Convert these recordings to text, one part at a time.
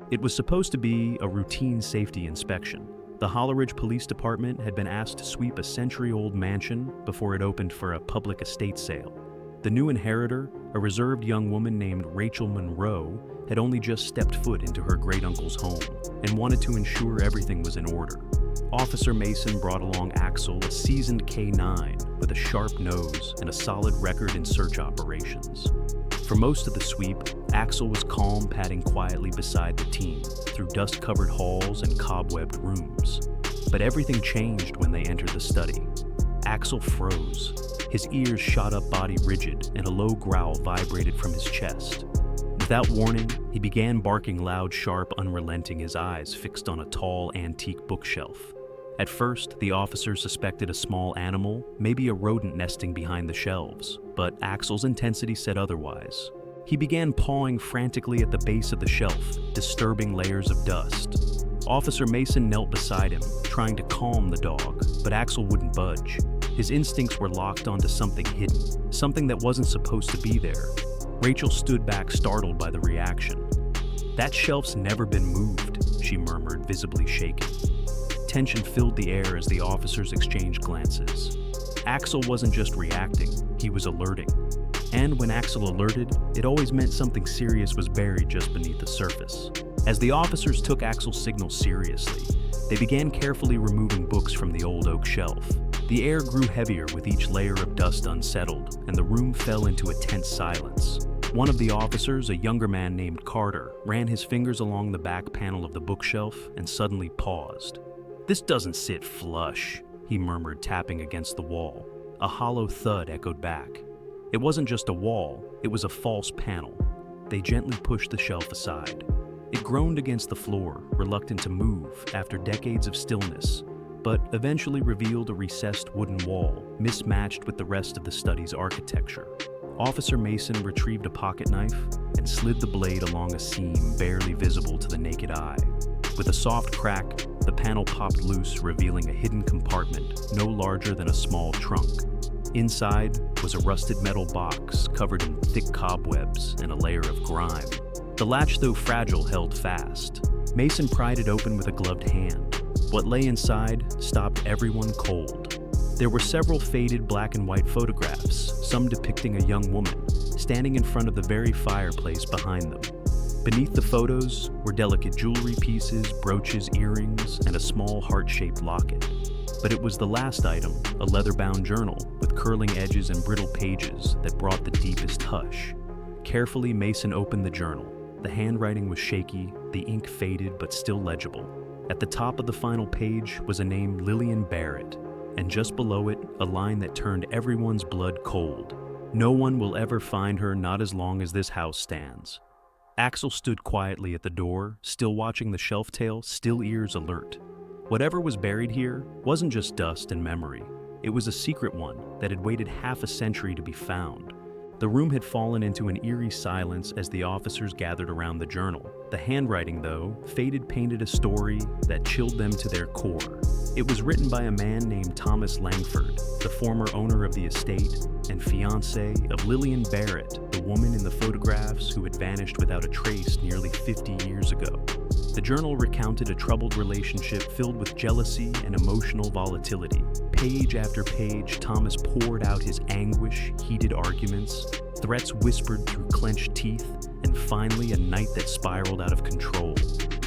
It was supposed to be a routine safety inspection. The Holleridge Police Department had been asked to sweep a century-old mansion before it opened for a public estate sale. The new inheritor, a reserved young woman named Rachel Monroe, had only just stepped foot into her great-uncle's home and wanted to ensure everything was in order. Officer Mason brought along Axel, a seasoned K-9 with a sharp nose and a solid record in search operations. For most of the sweep, Axel was calm, padding quietly beside the team through dust-covered halls and cobwebbed rooms. But everything changed when they entered the study. Axel froze. His ears shot up, body rigid, and a low growl vibrated from his chest. Without warning, he began barking loud, sharp, unrelenting, his eyes fixed on a tall, antique bookshelf. At first, the officers suspected a small animal, maybe a rodent nesting behind the shelves, but Axel's intensity said otherwise. He began pawing frantically at the base of the shelf, disturbing layers of dust. Officer Mason knelt beside him, trying to calm the dog, but Axel wouldn't budge. His instincts were locked onto something hidden, something that wasn't supposed to be there. Rachel stood back, startled by the reaction. "That shelf's never been moved," she murmured, visibly shaken. Tension filled the air as the officers exchanged glances. Axel wasn't just reacting, he was alerting. And when Axel alerted, it always meant something serious was buried just beneath the surface. As the officers took Axel's signal seriously, they began carefully removing books from the old oak shelf. The air grew heavier with each layer of dust unsettled, and the room fell into a tense silence. One of the officers, a younger man named Carter, ran his fingers along the back panel of the bookshelf and suddenly paused. "This doesn't sit flush," he murmured, tapping against the wall. A hollow thud echoed back. It wasn't just a wall, it was a false panel. They gently pushed the shelf aside. It groaned against the floor, reluctant to move after decades of stillness, but eventually revealed a recessed wooden wall, mismatched with the rest of the study's architecture. Officer Mason retrieved a pocket knife and slid the blade along a seam barely visible to the naked eye. With a soft crack, the panel popped loose, revealing a hidden compartment no larger than a small trunk. Inside was a rusted metal box covered in thick cobwebs and a layer of grime. The latch, though fragile, held fast. Mason pried it open with a gloved hand. What lay inside stopped everyone cold. There were several faded black and white photographs, some depicting a young woman, standing in front of the very fireplace behind them. Beneath the photos were delicate jewelry pieces, brooches, earrings, and a small heart-shaped locket. But it was the last item, a leather-bound journal with curling edges and brittle pages, that brought the deepest hush. Carefully, Mason opened the journal. The handwriting was shaky, the ink faded but still legible. At the top of the final page was a name, Lillian Barrett, and just below it, a line that turned everyone's blood cold. "No one will ever find her, not as long as this house stands." Axel stood quietly at the door, still watching the shelf tail, still ears alert. Whatever was buried here wasn't just dust and memory. It was a secret one that had waited half a century to be found. The room had fallen into an eerie silence as the officers gathered around the journal. The handwriting, though, faded, painted a story that chilled them to their core. It was written by a man named Thomas Langford, the former owner of the estate and fiancé of Lillian Barrett, the woman in the photographs who had vanished without a trace nearly 50 years ago. The journal recounted a troubled relationship filled with jealousy and emotional volatility. Page after page, Thomas poured out his anguish, heated arguments, threats whispered through clenched teeth, and finally a night that spiraled out of control.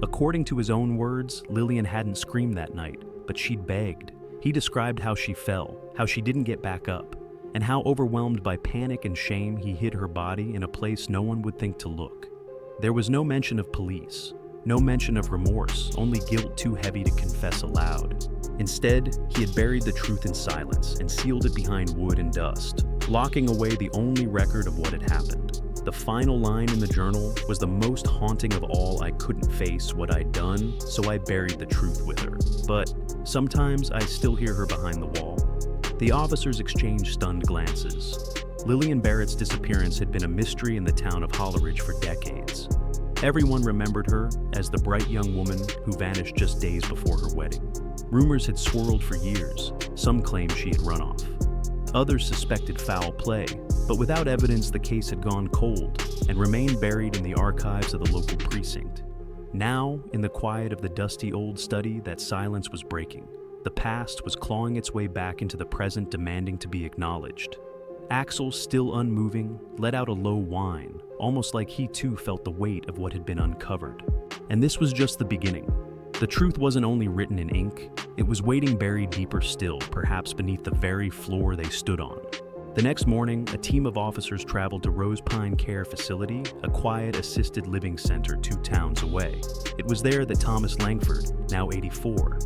According to his own words, Lillian hadn't screamed that night, but she'd begged. He described how she fell, how she didn't get back up, and how overwhelmed by panic and shame he hid her body in a place no one would think to look. There was no mention of police, no mention of remorse, only guilt too heavy to confess aloud. Instead, he had buried the truth in silence and sealed it behind wood and dust, locking away the only record of what had happened. The final line in the journal was the most haunting of all. "I couldn't face what I'd done, so I buried the truth with her. But sometimes I still hear her behind the wall." The officers exchanged stunned glances. Lillian Barrett's disappearance had been a mystery in the town of Holleridge for decades. Everyone remembered her as the bright young woman who vanished just days before her wedding. Rumors had swirled for years. Some claimed she had run off. Others suspected foul play, but without evidence, the case had gone cold and remained buried in the archives of the local precinct. Now, in the quiet of the dusty old study, that silence was breaking. The past was clawing its way back into the present, demanding to be acknowledged. Axel, still unmoving, let out a low whine, almost like he too felt the weight of what had been uncovered. And this was just the beginning. The truth wasn't only written in ink, it was waiting buried deeper still, perhaps beneath the very floor they stood on. The next morning, a team of officers traveled to Rose Pine Care Facility, a quiet assisted living center 2 towns away. It was there that Thomas Langford, now 84,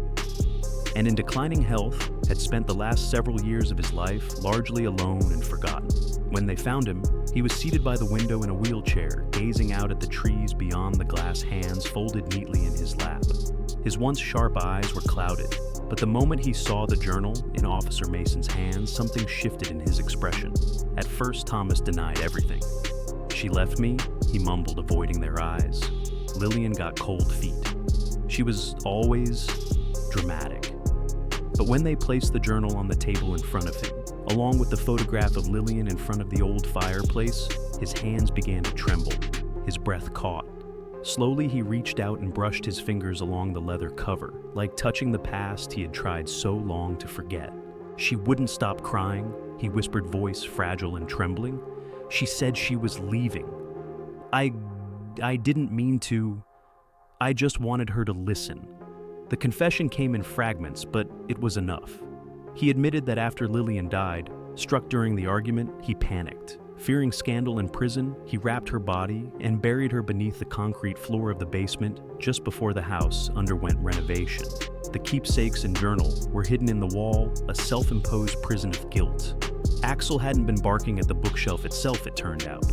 and in declining health, had spent the last several years of his life largely alone and forgotten. When they found him, he was seated by the window in a wheelchair, gazing out at the trees beyond the glass hands folded neatly in his lap. His once sharp eyes were clouded, but the moment he saw the journal in Officer Mason's hands, something shifted in his expression. At first, Thomas denied everything. "She left me," he mumbled, avoiding their eyes. Lillian got cold feet. She was always dramatic. But when they placed the journal on the table in front of him, along with the photograph of Lillian in front of the old fireplace, his hands began to tremble. His breath caught. Slowly, he reached out and brushed his fingers along the leather cover, like touching the past he had tried so long to forget. "She wouldn't stop crying," he whispered, voice fragile and trembling. "She said she was leaving. I didn't mean to. I just wanted her to listen." The confession came in fragments, but it was enough. He admitted that after Lillian died, struck during the argument, he panicked. Fearing scandal in prison, he wrapped her body and buried her beneath the concrete floor of the basement just before the house underwent renovation. The keepsakes and journal were hidden in the wall, a self-imposed prison of guilt. Axel hadn't been barking at the bookshelf itself, it turned out.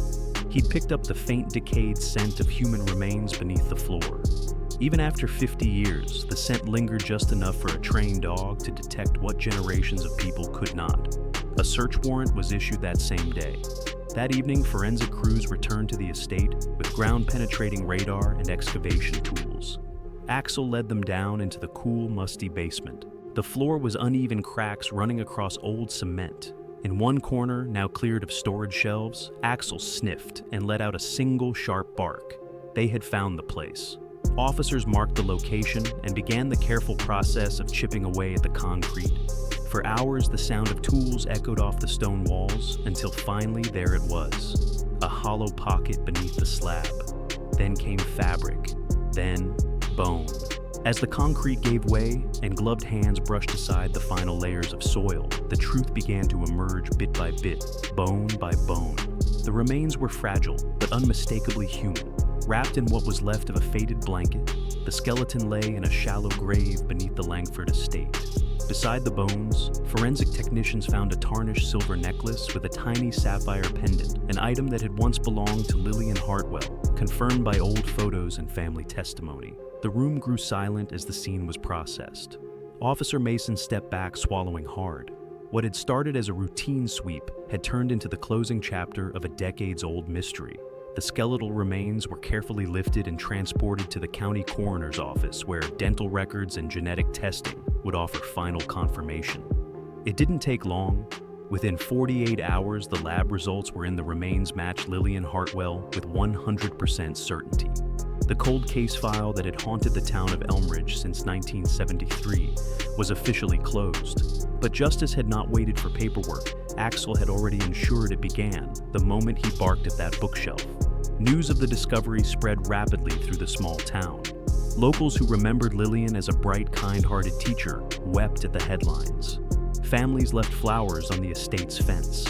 He'd picked up the faint, decayed scent of human remains beneath the floor. Even after 50 years, the scent lingered just enough for a trained dog to detect what generations of people could not. A search warrant was issued that same day. That evening, forensic crews returned to the estate with ground-penetrating radar and excavation tools. Axel led them down into the cool, musty basement. The floor was uneven cracks running across old cement. In one corner, now cleared of storage shelves, Axel sniffed and let out a single sharp bark. They had found the place. Officers marked the location and began the careful process of chipping away at the concrete. For hours, the sound of tools echoed off the stone walls until finally there it was, a hollow pocket beneath the slab. Then came fabric, then bone. As the concrete gave way and gloved hands brushed aside the final layers of soil, the truth began to emerge bit by bit, bone by bone. The remains were fragile, but unmistakably human. Wrapped in what was left of a faded blanket, the skeleton lay in a shallow grave beneath the Langford estate. Beside the bones, forensic technicians found a tarnished silver necklace with a tiny sapphire pendant, an item that had once belonged to Lillian Hartwell, confirmed by old photos and family testimony. The room grew silent as the scene was processed. Officer Mason stepped back, swallowing hard. What had started as a routine sweep had turned into the closing chapter of a decades-old mystery. The skeletal remains were carefully lifted and transported to the county coroner's office, where dental records and genetic testing would offer final confirmation. It didn't take long. Within 48 hours, the lab results were in. The remains matched Lillian Hartwell with 100% certainty. The cold case file that had haunted the town of Elmridge since 1973 was officially closed. But justice had not waited for paperwork. Axel had already ensured it began the moment he barked at that bookshelf. News of the discovery spread rapidly through the small town. Locals who remembered Lillian as a bright, kind-hearted teacher wept at the headlines. Families left flowers on the estate's fence.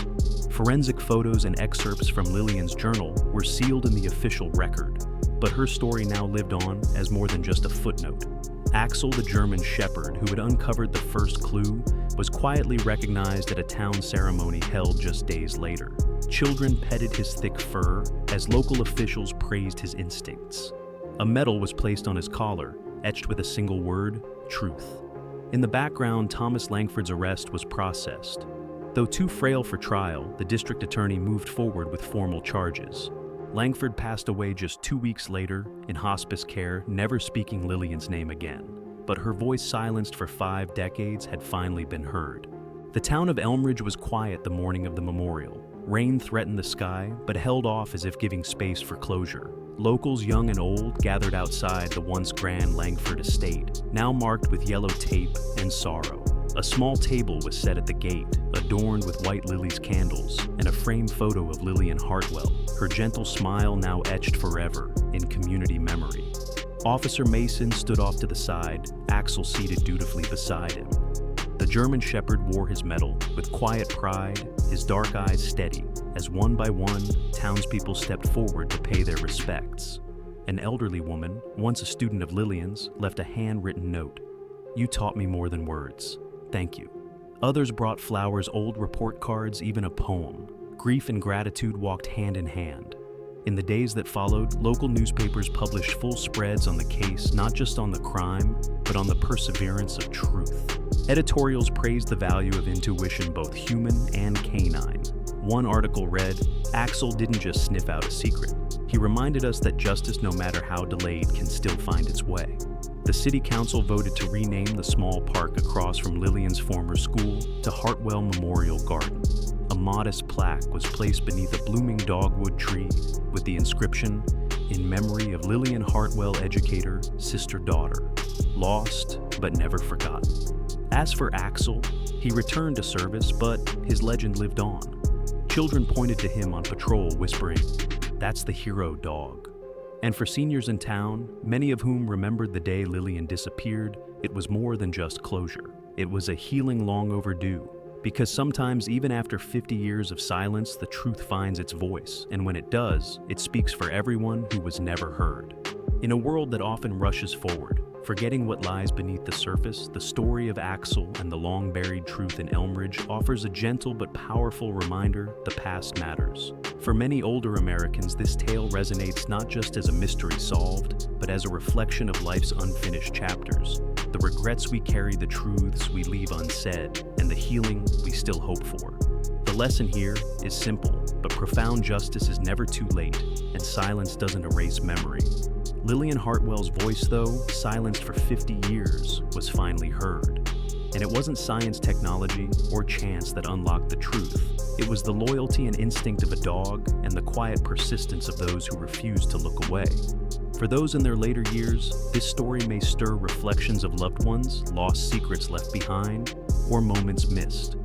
Forensic photos and excerpts from Lillian's journal were sealed in the official record, but her story now lived on as more than just a footnote. Axel, the German shepherd who had uncovered the first clue, was quietly recognized at a town ceremony held just days later. Children petted his thick fur as local officials praised his instincts. A medal was placed on his collar, etched with a single word, truth. In the background, Thomas Langford's arrest was processed. Though too frail for trial, the district attorney moved forward with formal charges. Langford passed away just 2 weeks later in hospice care, never speaking Lillian's name again. But her voice, silenced for 5 decades, had finally been heard. The town of Elmridge was quiet the morning of the memorial. Rain threatened the sky, but held off as if giving space for closure. Locals young and old gathered outside the once grand Langford estate, now marked with yellow tape and sorrow. A small table was set at the gate, adorned with white lilies candles, and a framed photo of Lillian Hartwell, her gentle smile now etched forever in community memory. Officer Mason stood off to the side, Axel seated dutifully beside him. The German shepherd wore his medal with quiet pride, his dark eyes steady, as one by one, townspeople stepped forward to pay their respects. An elderly woman, once a student of Lillian's, left a handwritten note. "You taught me more than words. Thank you." Others brought flowers, old report cards, even a poem. Grief and gratitude walked hand in hand. In the days that followed, local newspapers published full spreads on the case, not just on the crime, but on the perseverance of truth. Editorials praised the value of intuition, both human and canine. One article read, "Axel didn't just sniff out a secret. He reminded us that justice, no matter how delayed, can still find its way." The city council voted to rename the small park across from Lillian's former school to Hartwell Memorial Garden. A modest plaque was placed beneath a blooming dogwood tree with the inscription, "In memory of Lillian Hartwell, educator, sister-daughter, lost but never forgotten." As for Axel, he returned to service, but his legend lived on. Children pointed to him on patrol, whispering, "That's the hero dog." And for seniors in town, many of whom remembered the day Lillian disappeared, it was more than just closure. It was a healing long overdue. Because sometimes, even after 50 years of silence, the truth finds its voice, and when it does, it speaks for everyone who was never heard. In a world that often rushes forward, forgetting what lies beneath the surface, the story of Axel and the long-buried truth in Elmridge offers a gentle but powerful reminder the past matters. For many older Americans, this tale resonates not just as a mystery solved, but as a reflection of life's unfinished chapters, the regrets we carry, the truths we leave unsaid, and the healing we still hope for. The lesson here is simple, but profound: justice is never too late, and silence doesn't erase memory. Lillian Hartwell's voice, though silenced for 50 years, was finally heard. And it wasn't science, technology, or chance that unlocked the truth. It was the loyalty and instinct of a dog and the quiet persistence of those who refused to look away. For those in their later years, this story may stir reflections of loved ones, lost secrets left behind, or moments missed.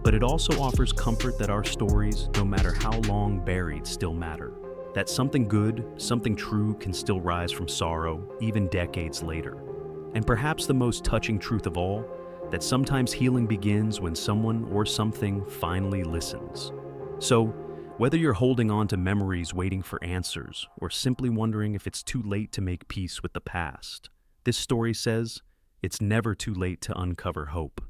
But it also offers comfort that our stories, no matter how long buried, still matter. That something good, something true can still rise from sorrow, even decades later. And perhaps the most touching truth of all, that sometimes healing begins when someone or something finally listens. So, whether you're holding on to memories waiting for answers, or simply wondering if it's too late to make peace with the past, this story says it's never too late to uncover hope.